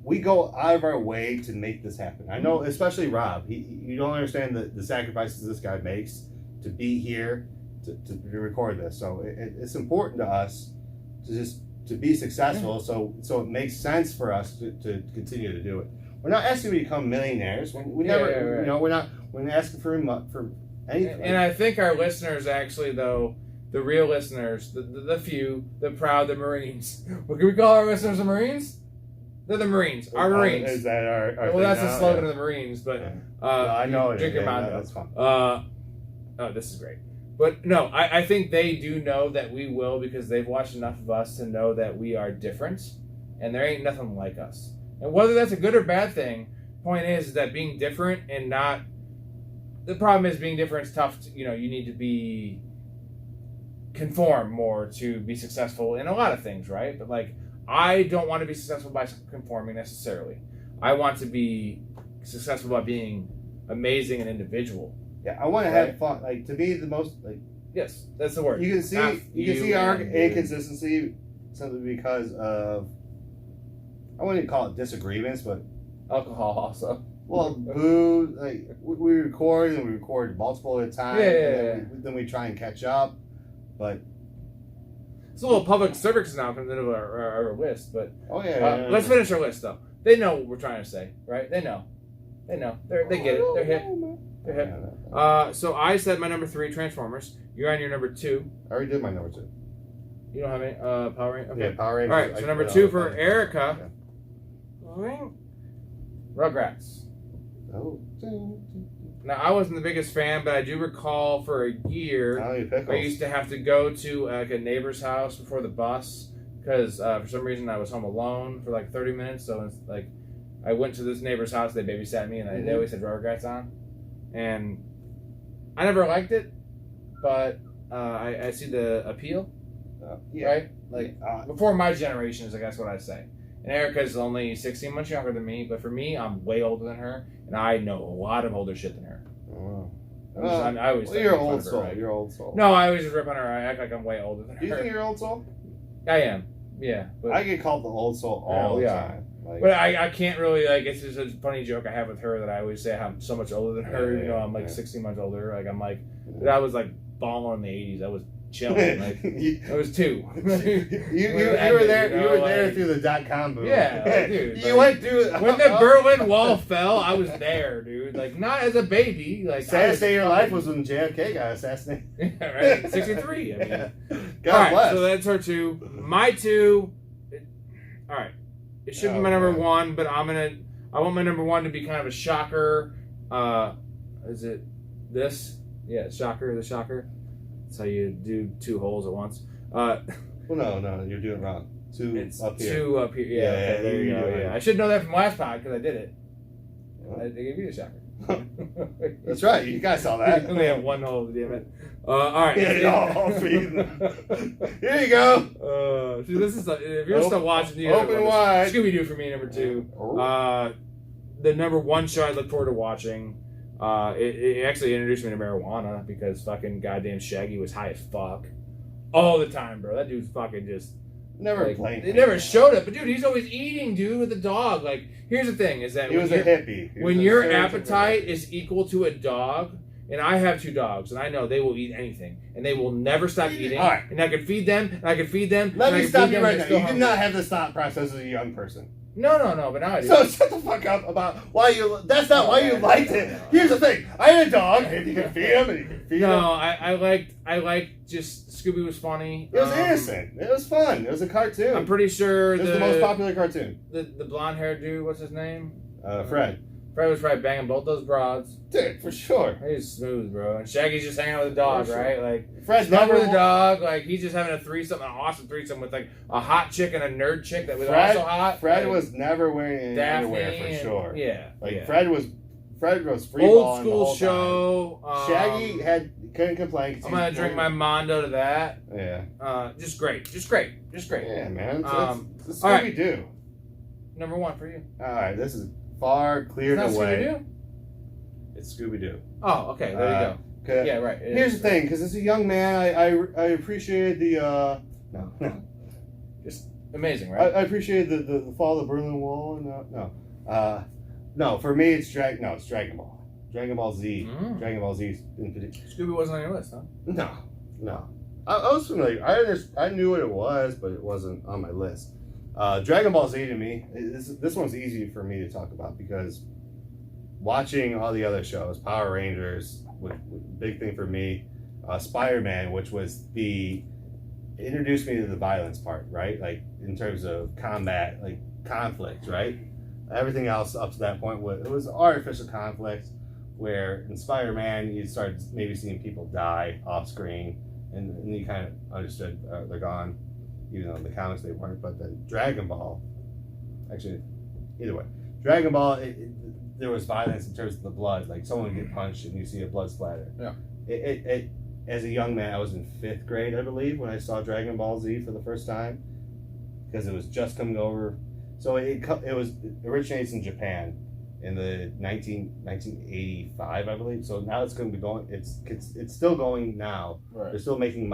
We go out of our way to make this happen. I know, especially Rob. You don't understand the sacrifices this guy makes to be here to record this. So it's important to us to be successful. So it makes sense for us to continue to do it. We're not asking to become millionaires. We never. We're not asking for anything. And I think our listeners actually, though, the real listeners, the few, the proud, the Marines. What can we call our listeners, the Marines? They're the Marines. Our Marines. Is that our well, that's the slogan of the Marines, but no, I know it. Drink your Mondo. That's fun. Oh, this is great. But no, I think they do know that we will, because they've watched enough of us to know that we are different, and there ain't nothing like us. And whether that's a good or bad thing, point is that being different and not... The problem is being different is tough. You need to be... conform more to be successful in a lot of things, right? But like... I don't want to be successful by conforming necessarily. I want to be successful by being amazing and individual. Yeah, I want to have fun. Like, to be the most, like... Yes, that's the word. You can see our inconsistency simply because of... I wouldn't call it disagreements, but... Alcohol also. Well, booze, like, we record, and we record multiple at a time. Yeah. Then we try and catch up, but... It's a little public service now comes into our list, but let's yeah. finish our list though. They know what we're trying to say, right? They know. They get it. They're hip. So I said my number 3, Transformers. You're on your number 2. I already did my number 2. You don't have any Power Rangers? Okay. Yeah, Power Rangers. All right, so number 2 for Erica. Yeah. Rugrats. Oh. Now, I wasn't the biggest fan, but I do recall for a year I used to have to go to like a neighbor's house before the bus because for some reason I was home alone for like 30 minutes. So it's like I went to this neighbor's house, they babysat me, and they always had Rugrats on. And I never liked it, but I see the appeal, right? Like before my generation is, I guess, what I say. And Erica's only 16 months younger than me, but for me, I'm way older than her. and I know a lot of older shit than her. Oh. I always You're make fun old of her, soul. right? You're old soul. No, I always just rip on her. I act like I'm way older than her. Do you think you're old soul? I am. Yeah. But I get called the old soul all the time. Like, but I can't really, like, it's just a funny joke I have with her that I always say I'm so much older than her, even though I'm like 16 months older. Like, I'm like, I was like balling in the 80s. I was chilling. Like, I was 2. you were there. You were there through the .com boom. Yeah, like, dude. You went through when the Berlin Wall fell. I was there, dude. Like, not as a baby. Like, saddest day of your life was when JFK got assassinated. Yeah, right. 63. I mean, God bless. So that's her 2. My 2. All right. It should be my number 1, but I want my number 1 to be kind of a shocker. Is it this? Yeah, shocker. The shocker. That's how you do 2 holes at once. Well, no, you're doing it wrong. 2 up here. 2 up here. Yeah, okay, there you go. Yeah, I should know that from last pod because I did it. I gave you a shocker. That's right. You guys saw that. We only have 1 hole, damn it. All right. Yeah, here you go. See, this is if you're still watching, you open wide. Scooby-Doo for me, number 2. The number 1 show I look forward to watching. It actually introduced me to marijuana because fucking goddamn Shaggy was high as fuck all the time, bro. That dude's fucking just never played. They never showed it, but dude, he's always eating, dude, with a dog. Like, here's the thing: is that he was a hippie. When your appetite is equal to a dog. And I have 2 dogs, and I know they will eat anything, and they will never stop eating. All right. And I can feed them, and I can feed them. Let me stop you right now. You did not have this thought process as a young person. No, but now I do. So shut the fuck up about why you. That's not why you liked it. Here's the thing. I had a dog, and you can feed him, and you can feed him. No, I liked just Scooby was funny. It was innocent. It was fun. It was a cartoon. I'm pretty sure it was the most popular cartoon. The blonde haired dude, what's his name? Fred. Fred was probably banging both those broads. Dude, for sure. He's smooth, bro. And Shaggy's just hanging out with the dog, right? Like, Fred's never with the dog. Like, he's just having an awesome threesome with, like, a hot chick and a nerd chick that was also hot. Fred was never wearing any underwear, for sure. Yeah. Like, Fred was free old school show. Shaggy couldn't complain. I'm going to drink my Mondo to that. Yeah. Just great. Yeah, man. It's Scooby-Doo. Right. Number 1 for you. All right, this is far cleared away. Scooby-Doo? It's Scooby-Doo. Oh, okay. There you go. Yeah, right. Here's the thing, because as a young man, I appreciated the no, just amazing, right? I appreciated the fall of the Berlin Wall. No, for me it's Dragon Ball. Dragon Ball Z. Dragon Ball Z. Scooby wasn't on your list, huh? No. I was familiar. I knew what it was, but it wasn't on my list. Dragon Ball Z to me, this one's easy for me to talk about because watching all the other shows, Power Rangers, big thing for me, Spider-Man, which was introduced me to the violence part, right? Like in terms of combat, like conflict, right? Everything else up to that point it was artificial conflict, where in Spider-Man you started maybe seeing people die off screen, and you kind of understood they're gone. Even though in the comics they weren't, but then Dragon Ball, actually, either way, Dragon Ball, there was violence in terms of the blood, like someone would get punched and you see a blood splatter. Yeah. It as a young man, I was in 5th grade, I believe, when I saw Dragon Ball Z for the first time, because it was just coming over. So it originates in Japan in the 1985, I believe. So now it's going to be going. It's still going now. Right. They're still making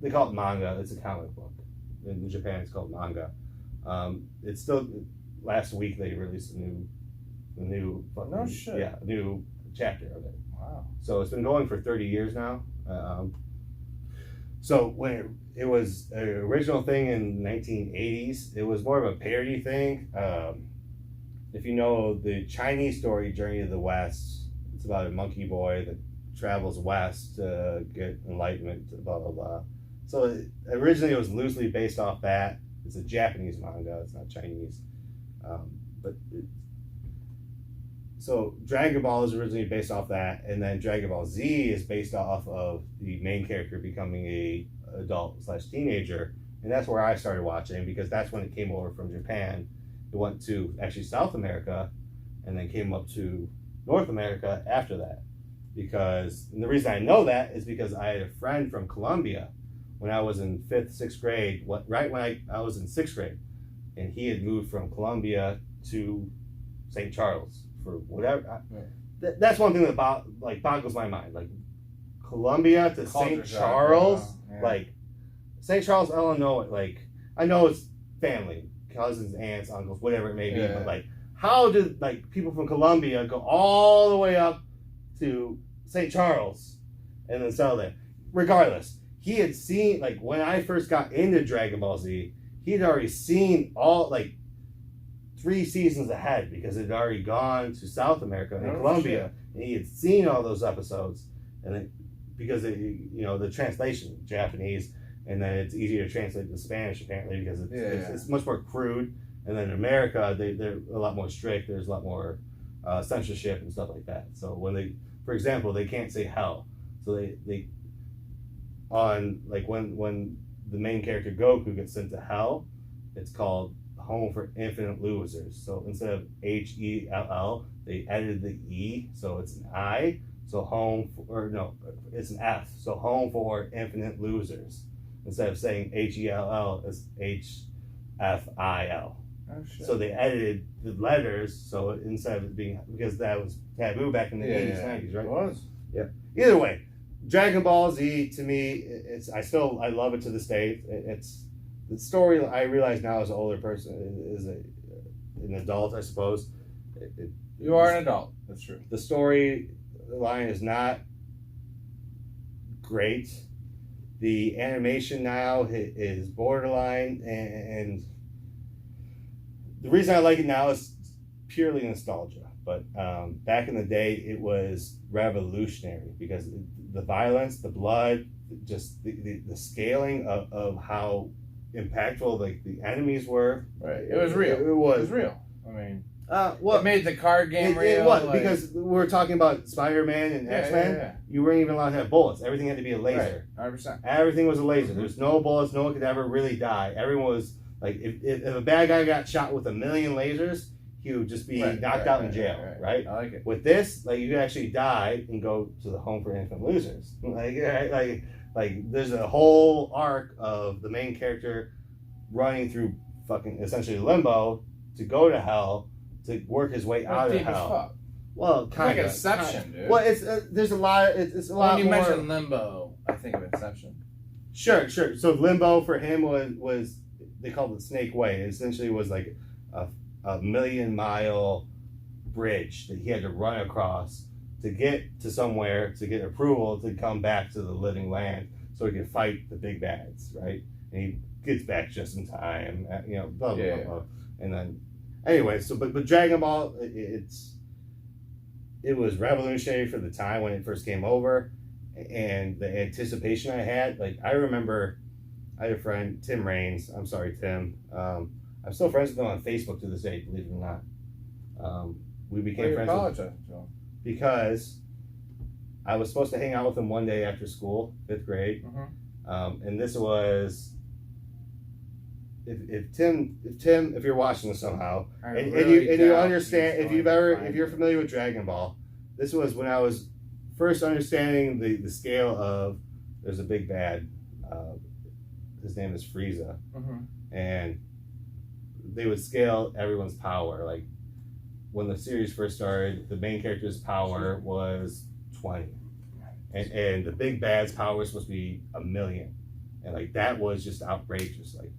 they call it manga. It's a comic book. In Japan, it's called manga. It's still. Last week they released a new chapter of it. Wow. So it's been going for 30 years now. So when it was an original thing in the 1980s, it was more of a parody thing. If you know the Chinese story Journey to the West, it's about a monkey boy that travels west to get enlightenment, blah blah blah. So originally it was loosely based off that. It's a Japanese manga, it's not Chinese. So Dragon Ball is originally based off that, and then Dragon Ball Z is based off of the main character becoming a adult/teenager, and that's where I started watching, because that's when it came over from Japan. It went to actually South America, and then came up to North America after that. And the reason I know that is because I had a friend from Colombia when I was in 5th, 6th grade, right when I was in 6th grade, and he had moved from Colombia to St. Charles, for whatever. That's one thing that boggles my mind. Like Columbia to St. Charles, like St. Charles, Illinois. Like I know it's family, cousins, aunts, uncles, whatever it may be, but like how did like people from Columbia go all the way up to St. Charles and then settle there? Regardless, he had seen, like when I first got into Dragon Ball Z, he had already seen all like 3 seasons ahead because it had already gone to South America and Colombia, and he had seen all those episodes, and then because the translation Japanese, and then it's easier to translate to Spanish apparently because it's much more crude, and then in America they're a lot more strict. There's a lot more censorship and stuff like that. So when they, for example, they can't say hell, so they on like when the main character Goku gets sent to hell, it's called Home for Infinite Losers. So instead of HELL, they added the E, so it's an I. So it's an F. So Home for Infinite Losers. Instead of saying HELL, it's HFIL. Oh, shit. So they edited the letters. So instead of it being, because that was taboo back in the 80s, 90s, right? It was. Yeah. Either way, Dragon Ball Z to me, I love it to this day. It's the story. I realize now as an older person, is an adult, I suppose. You are an adult. That's true. The story line is not great. The animation now is borderline, and the reason I like it now is purely nostalgia. But back in the day, it was revolutionary because the violence, the blood, just the scaling of how impactful like the enemies were. Right. It was real. It was real. I mean, what it made the card game real. It was because we were talking about Spider-Man and X-Men. Yeah. You weren't even allowed to have bullets. Everything had to be a laser. Right. 100%. Everything was a laser. There was no bullets. No one could ever really die. Everyone was like, if a bad guy got shot with 1,000,000 lasers, he would just be knocked out in jail, right? I like it. With this, like you could actually die and go to the Home for Infinite Losers. Like there's a whole arc of the main character running through fucking essentially limbo to go to hell to work his way out of hell. Well, kind of. Like Inception, dude. Well, there's a lot. It's a lot when you more. mentioned Limbo, I think of Inception. Sure. So limbo for him was they called it Snake Way. It essentially was like a 1,000,000-mile bridge that he had to run across to get to somewhere to get approval to come back to the living land so he could fight the big bads, right? And he gets back just in time, blah, blah, blah. And then, anyway, but Dragon Ball, it was revolutionary for the time when it first came over, and the anticipation I had. Like, I remember I had a friend, Tim Raines. I'm sorry, Tim. I'm still friends with him on Facebook to this day, believe it or not. We became friends because I was supposed to hang out with him one day after school, 5th grade. Mm-hmm. And this was, if you're watching this somehow, and you understand, if you're familiar with Dragon Ball, this was when I was first understanding the scale of, there's a big bad, his name is Frieza, and they would scale everyone's power. Like when the series first started, the main character's power was 20, and the big bad's power was supposed to be 1,000,000, and like that was just outrageous. Like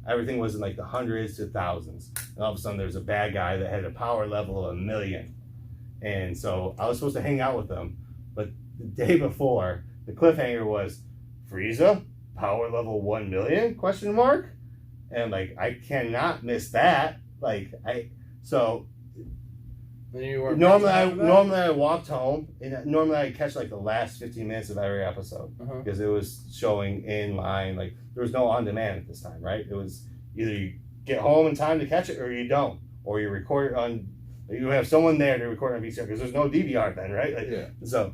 everything was in like the hundreds to thousands, and all of a sudden there's a bad guy that had a power level of 1,000,000, and so I was supposed to hang out with them, but the day before the cliffhanger was Frieza power level 1,000,000 question mark. And like I cannot miss that. Normally I walked home, and normally I catch like the last 15 minutes of every episode because it was showing in line. Like there was no on demand at this time, right? It was either you get home in time to catch it or you don't, or you record it on. You have someone there to record on VCR because there's no DVR then, right? So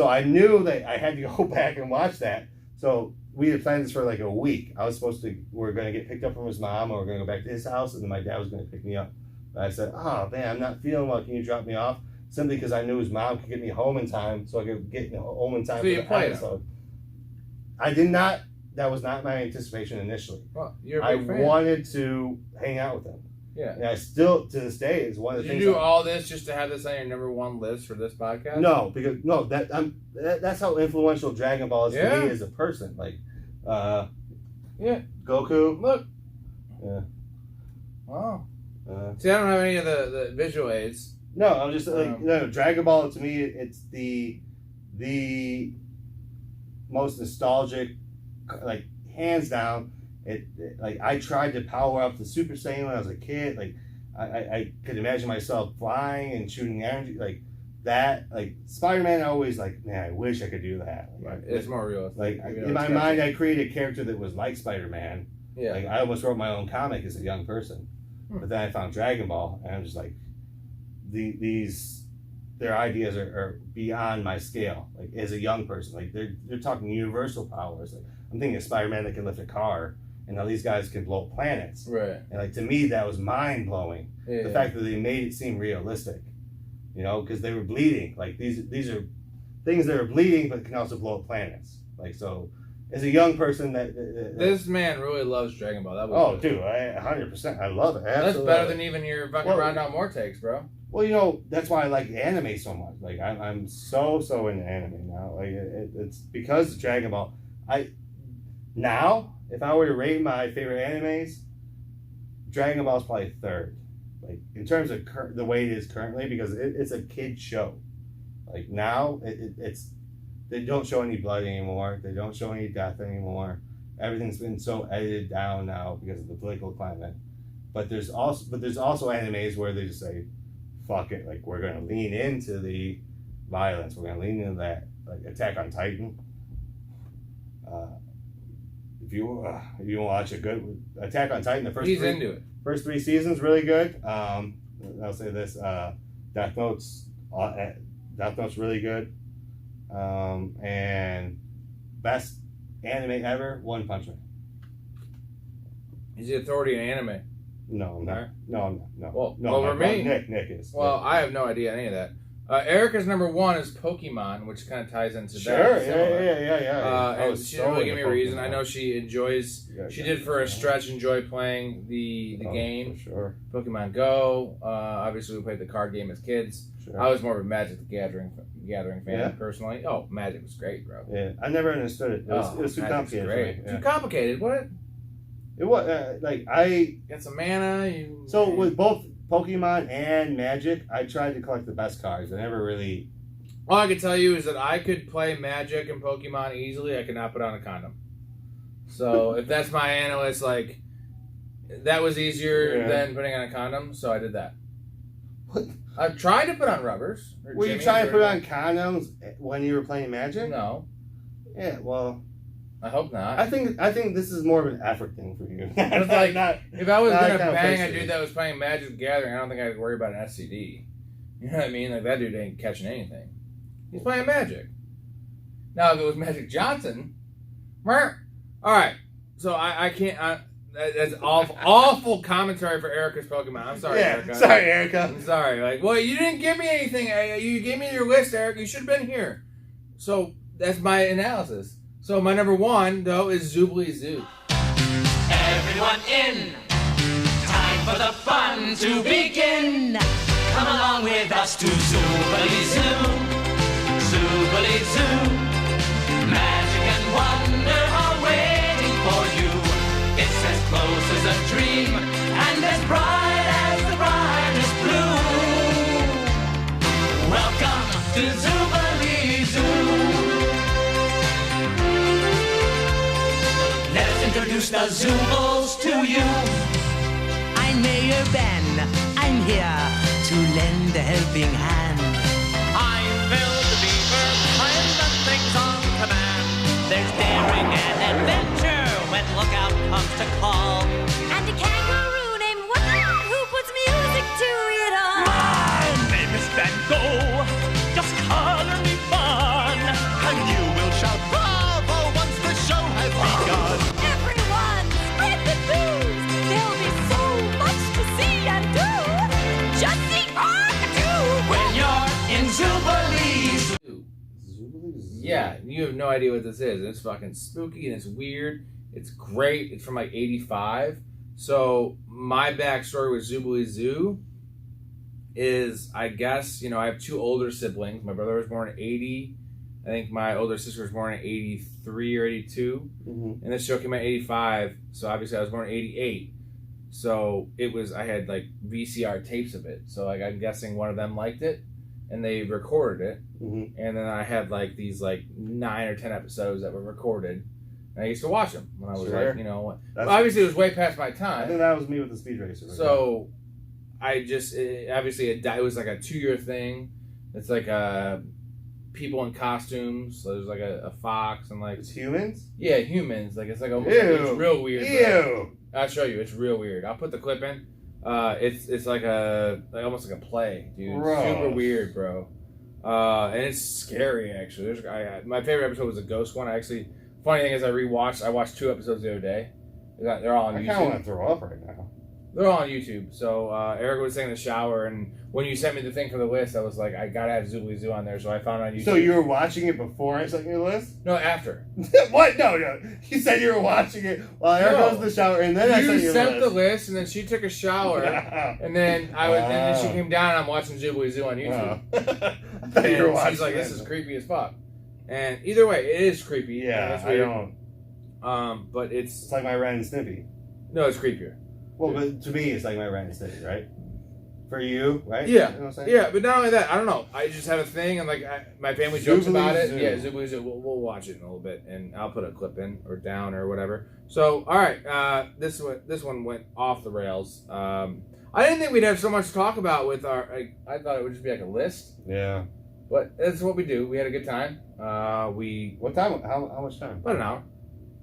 I knew that I had to go back and watch that. So we had planned this for like a week. We were going to get picked up from his mom, or we are going to go back to his house, and then my dad was going to pick me up. But I said, oh man, I'm not feeling well. Can you drop me off? Simply because I knew his mom could get me home in time, so I could get home in time for the episode. I did not. That was not my anticipation initially. Well, you're I wanted to hang out with him, Yeah. And I still, to this day, is one of the Did you things. do all this just to have this on your number one list for this podcast? No, because that's how influential Dragon Ball is Yeah. to me as a person. Like, Yeah. Goku. Look. Yeah. Wow. See, I don't have any of the visual aids. No, I'm just like Dragon Ball to me. It's the most nostalgic, like hands down. It like I tried to power up the Super Saiyan when I was a kid. Like I could imagine myself flying and shooting energy like that. Like Spider-Man, I always like, man, I wish I could do that. Like, It's more realistic. like in my mind, I created a character that was like Spider-Man. Yeah. Like I almost wrote my own comic as a young person, but then I found Dragon Ball, and I'm just like, their ideas are beyond my scale. Like as a young person, like they're talking universal powers. Like I'm thinking of Spider-Man that can lift a car, and now these guys can blow up planets. Right. And like to me, that was mind blowing. Yeah, The fact that they made it seem realistic, because they were bleeding. Like these are things that are bleeding, but can also blow up planets. Like so. As a young person, this man really loves Dragon Ball. That was dude, 100%, I love it. That's better than even your fucking Round Out More takes, bro. Well, that's why I like anime so much. Like I'm so into anime now. Like it's because of Dragon Ball. Now, if I were to rate my favorite animes, Dragon Ball is probably third. Like in terms of the way it is currently, because it's a kid show. Like now, it's. They don't show any blood anymore. They don't show any death anymore. Everything's been so edited down now because of the political climate. But there's also animes where they just say, "Fuck it!" Like we're gonna lean into the violence. We're gonna lean into that. Like Attack on Titan. If you watch a good Attack on Titan, the first 3 seasons really good. I'll say this: Death Note's really good. And best anime ever, One Punch Man. He's the authority in anime. No, I'm not. No, I'm not. No. Well, for me, Nick is. Well, I have no idea any of that. Erica's number one is Pokemon, which kind of ties into Sure, that. yeah. And she didn't really give me a reason. I know she enjoys. She did for a stretch enjoy playing the game. For sure. Pokemon Go. Obviously, we played the card game as kids. Sure. I was more of a Magic the Gathering fan personally. Oh, Magic was great, bro. Yeah, I never understood it. It was too complicated. Great. Yeah. Too complicated. What? It was Got some mana. So with both Pokemon and Magic, I tried to collect the best cards. I never really. All I can tell you is that I could play Magic and Pokemon easily. I could not put on a condom. So if that's my analyst, like that was easier than putting on a condom. So I did that. What? I've tried to put on rubbers. Were you trying to put on condoms when you were playing Magic? No. Yeah, well. I hope not. I think this is more of an effort thing for you. It's like, if I was gonna bang a dude dude that was playing Magic the Gathering, I don't think I'd worry about an STD. You know what I mean? Like that dude ain't catching anything. He's playing Magic. Now if it was Magic Johnson, all right. So I can't. That's awful commentary for Erica's Pokemon. I'm sorry, Erica. Sorry, Erica. I'm sorry. Like, well, you didn't give me anything. You gave me your list, Erica. You should have been here. So that's my analysis. So my number one, though, is Zoobly Zoo. Everyone in. Time for the fun to begin. Come along with us to Zoobly Zoo. Zoobly Zoo. Magic and wonder are waiting for you. It's as close as a dream and as bright as the brightest blue. Welcome to Zoobly Zoo. Let us introduce the Zoobles to you. I'm Mayor Ben. I'm here to lend a helping hand. I'm Bill the Beaver, playing the things on command. There's daring and adventure when lookout comes to call. And a kangaroo named Woodland who puts music to it all. My name is Bengo. Just color me fun, and you will shout bravo once the show has begun. Everyone, spread the news. There'll be so much to see and do. Just see When you're in Zoobly Zoo. Yeah, you have no idea what this is. It's fucking spooky and it's weird. It's great. It's from like '85. So my backstory with Zoobly Zoo is, I guess, I have 2 older siblings. My brother was born in 80. I think my older sister was born in 83 or 82. Mm-hmm. And this show came out in 85. So obviously I was born in 88. So I had like VCR tapes of it. So like I'm guessing one of them liked it and they recorded it. Mm-hmm. And then I had like these like 9 or 10 episodes that were recorded. And I used to watch them when I was Sure. like, well, obviously it was way past my I time. think that was me with the Speed Racer. So I just, it was like a 2-year thing. It's like people in costumes. So there's like a fox and like, It's humans? yeah, humans. Like it's like almost, Ew. it's real weird. Bro. Ew. I'll show you. It's real weird. I'll put the clip in. It's like almost like a play, dude. Gross. Super weird, bro. And it's scary actually. My favorite episode was the ghost one. Funny thing is, I watched 2 episodes the other day. They're all on I YouTube. kind of want to throw up right now. They're all on YouTube. So Eric was taking a shower, and when you sent me the thing for the list, I was like, I gotta have Zoobly Zoo on there. So I found it on YouTube. So you were watching it before I sent you the list? No, after. What? No. You said you were watching it while Eric No. goes to the shower, and then I You sent you sent the the list, and then she took a shower, and then and then she came down, and I'm watching Zoobly Zoo on YouTube. I thought you were And watching she's like, it. "This is creepy as fuck." And either way, it is creepy. and Yeah, it's I weird. don't. But It's like my Ren and Snippy. no, it's creepier. Well, but to me, it's like my Ren and Snippy, right? For you, right? Yeah, You know what I'm saying? yeah. But not only that, I don't know. I just have a thing, and like my family jokes Zoobly about it. Zoo. Yeah, Zoobly Zoo. We'll watch it in a little bit, and I'll put a clip in or down or whatever. So, all right, this one went off the rails. I didn't think we'd have so much to talk about with our. I thought it would just be like a list, Yeah. but that's what we do. We had a good time. What time? How much time? About an hour.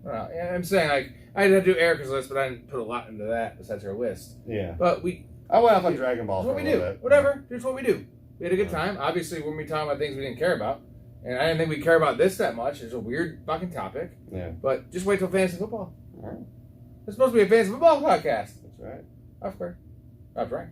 Yeah, I'm saying like I had to do Erica's list, but I didn't put a lot into that besides her list. Yeah. But I went off on Dragon Ball That's for what a we do. little bit. Whatever. Here's what we do. We had a good time. Obviously, we're going to be talking about things we didn't care about. And I didn't think we'd care about this that much. It's a weird fucking topic. Yeah. But just wait till fantasy football. All right. It's supposed to be a fantasy football podcast. That's right. Of course. That's right.